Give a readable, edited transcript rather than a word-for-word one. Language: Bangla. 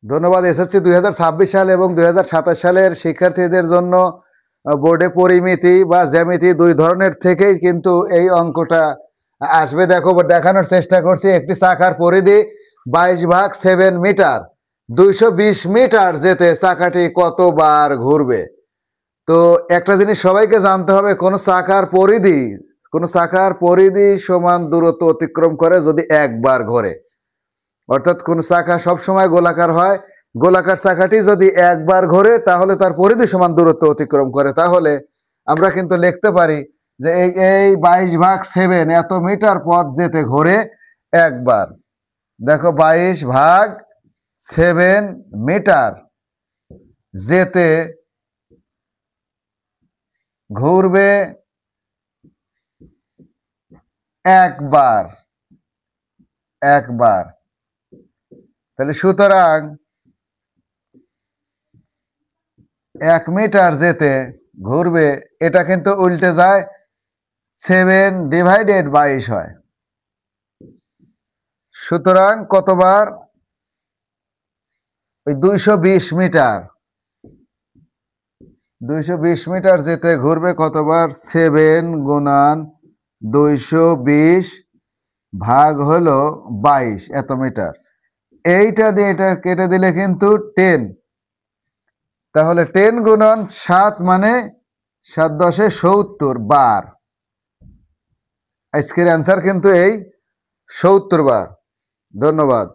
ধন্যবাদ। এসএসসি 2026 সাল এবং 2027 সালের শিক্ষার্থীদের জন্য বোর্ডে পরিমিতি বা জ্যামিতি দুই ধরনের থেকেই কিন্তু এই অঙ্কটা আসবে। দেখো, দেখানোর চেষ্টা করছি। একটি চাকার পরিধি 22/7 মিটার, 220 মিটার যেতে চাকাটি কতবার ঘুরবে। তো একটা জিনিস সবাইকে জানতে হবে, কোন চাকার পরিধি সমান দূরত্ব অতিক্রম করে যদি একবার ঘোরে। অর্থাৎ কোন চাকা সবসময় গোলাকার হয়, গোলাকার চাকাটি যদি একবার ঘোরে তাহলে তার পরিধি সমান দূরত্ব অতিক্রম করে। তাহলে আমরা কিন্তু লিখতে পারি যে এই 22/7 এত মিটার পথ যেতে ঘোরে একবার। দেখো, 22/7 মিটার যেতে ঘুরবে একবার। তাহলে সুতরাং 1 মিটার যেতে ঘুরবে, এটা কিন্তু উল্টে যায়, 7/22 হয়। সুতরাং কতবার? ওই 220 মিটার, 220 মিটার যেতে ঘুরবে কতবার? 7 গুণন 220 ভাগ হলো 22 এত মিটার। এইটা দিয়ে এটা কেটে দিলে কিন্তু 10। তাহলে 10 গুণন 7 মানে 7 10 70 বার। আজকের অ্যান্সার কিন্তু এই 70 বার। ধন্যবাদ।